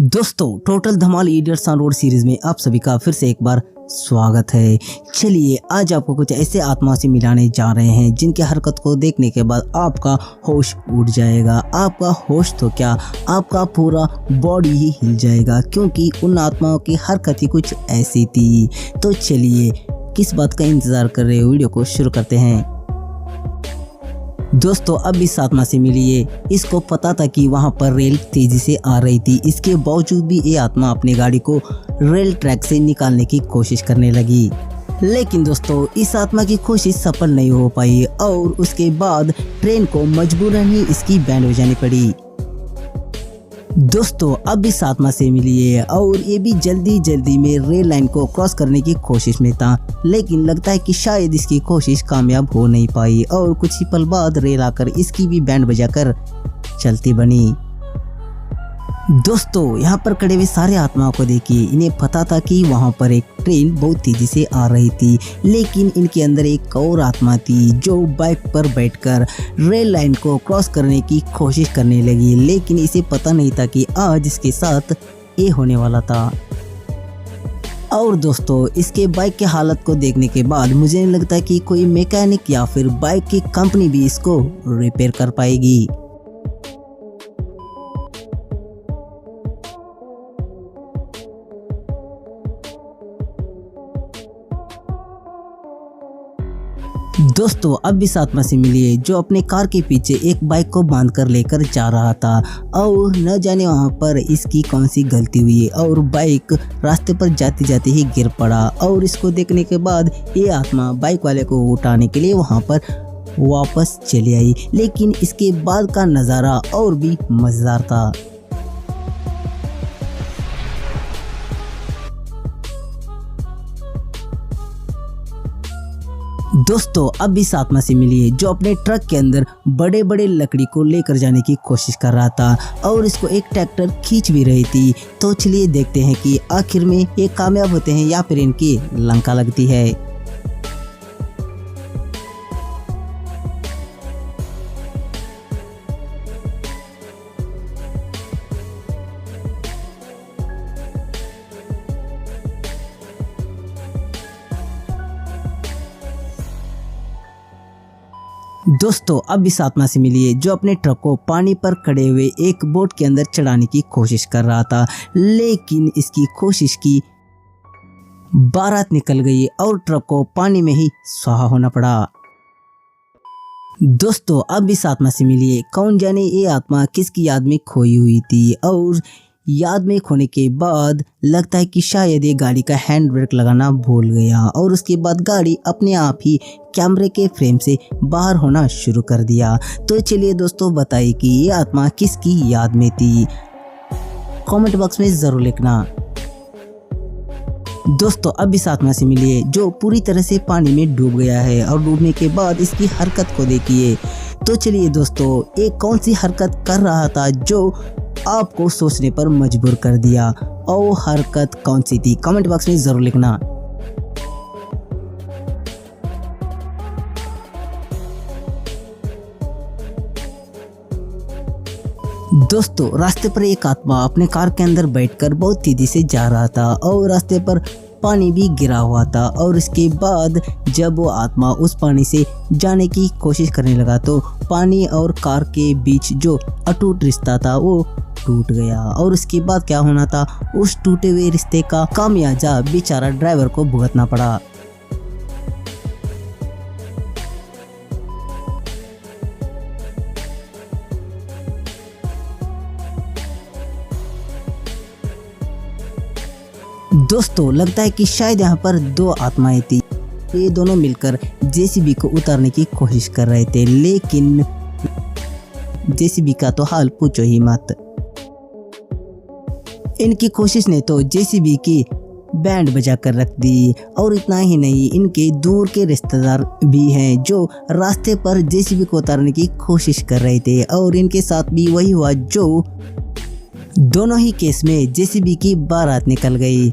दोस्तों total Dhamaal idiots on road series में आप सभी का फिर से एक बार स्वागत है। चलिए आज आपको कुछ ऐसे आत्माओं से मिलाने जा रहे हैं जिनकी हरकत को देखने के बाद आपका होश उड़ जाएगा। आपका होश तो क्या, आपका पूरा बॉडी ही हिल जाएगा, क्योंकि उन आत्माओं की हरकत ही कुछ ऐसी थी। तो चलिए किस बात का इंतजार कर रहे हो, वीडियो को शुरू करते हैं। दोस्तों अब इस आत्मा से मिलिए। इसको पता था कि वहां पर रेल तेजी से आ रही थी, इसके बावजूद भी ये आत्मा अपनी गाड़ी को रेल ट्रैक से निकालने की कोशिश करने लगी। लेकिन दोस्तों इस आत्मा की कोशिश सफल नहीं हो पाई और उसके बाद ट्रेन को मजबूरन ही इसकी बैंड बजानी पड़ी। दोस्तों अब इस आत्मा से मिलिए और ये भी जल्दी में रेल लाइन को क्रॉस करने की कोशिश में था, लेकिन लगता है कि शायद इसकी कोशिश कामयाब हो नहीं पाई और कुछ ही पल बाद रेल आकर इसकी भी बैंड बजाकर चलती बनी। दोस्तों यहाँ पर खड़े हुए सारे आत्माओं को देखिए, इन्हें पता था कि वहाँ पर एक ट्रेन बहुत तेजी से आ रही थी, लेकिन इनके अंदर एक और आत्मा थी जो बाइक पर बैठकर रेल लाइन को क्रॉस करने की कोशिश करने लगी। लेकिन इसे पता नहीं था कि आज इसके साथ ये होने वाला था। और दोस्तों इसके बाइक की हालत को देखने के बाद मुझे नहीं लगता कि कोई मैकेनिक या फिर बाइक की कंपनी भी इसको रिपेयर कर पाएगी। दोस्तों अब इस आत्मा से मिलिए जो अपने कार के पीछे एक बाइक को बांध कर लेकर जा रहा था और न जाने वहां पर इसकी कौन सी गलती हुई और बाइक रास्ते पर जाते जाते ही गिर पड़ा। और इसको देखने के बाद ये आत्मा बाइक वाले को उठाने के लिए वहां पर वापस चली आई। लेकिन इसके बाद का नज़ारा और भी मजेदार था। दोस्तों अब इस आत्मा से मिलिए जो अपने ट्रक के अंदर बड़े बड़े लकड़ी को लेकर जाने की कोशिश कर रहा था और इसको एक ट्रैक्टर खींच भी रही थी। तो चलिए देखते हैं कि आखिर में ये कामयाब होते हैं या फिर इनकी लंका लगती है। दोस्तों अब इस आत्मा से मिलिए जो अपने ट्रक को पानी पर खड़े हुए एक बोट के अंदर चढ़ाने की कोशिश कर रहा था, लेकिन इसकी कोशिश की बारात निकल गई और ट्रक को पानी में ही स्वाहा होना पड़ा। दोस्तों अब इस आत्मा से मिलिए, कौन जाने ये आत्मा किसकी याद में खोई हुई थी और याद में खोने के बाद लगता है कि शायद ये गाड़ी का हैंड ब्रेक लगाना भूल गया और उसके बाद गाड़ी अपने आप ही कैमरे के फ्रेम से बाहर होना शुरू कर दिया। तो चलिए दोस्तों बताइए कि ये आत्मा किसकी याद में थी, कमेंट बॉक्स में जरूर लिखना। दोस्तों अब इस आत्मा से मिलिए जो पूरी तरह से पानी में डूब गया है और डूबने के बाद इसकी हरकत को देखिए। तो चलिए दोस्तों एक कौन सी हरकत कर रहा था जो आपको सोचने पर मजबूर कर दिया, और हरकत कौन सी थी, कमेंट बॉक्स में जरूर लिखना। दोस्तों रास्ते पर एक आत्मा अपने कार के अंदर बैठकर बहुत तेजी से जा रहा था और रास्ते पर पानी भी गिरा हुआ था। और इसके बाद जब वो आत्मा उस पानी से जाने की कोशिश करने लगा तो पानी और कार के बीच जो अटूट रिश्ता था वो टूट गया। और उसके बाद क्या होना था, उस टूटे हुए रिश्ते का खामियाजा बेचारा ड्राइवर को भुगतना पड़ा। दोस्तों लगता है कि शायद यहाँ पर दो आत्माएं थी, ये दोनों मिलकर जेसीबी को उतारने की कोशिश कर रहे थे, लेकिन जेसीबी का तो हाल पूछो ही मत। इनकी कोशिश ने तो जेसीबी की बैंड बजा कर रख दी। और इतना ही नहीं, इनके दूर के रिश्तेदार भी हैं जो रास्ते पर जेसीबी को उतारने की कोशिश कर रहे थे और इनके साथ भी वही हुआ जो दोनों ही केस में जेसीबी की बारात निकल गई।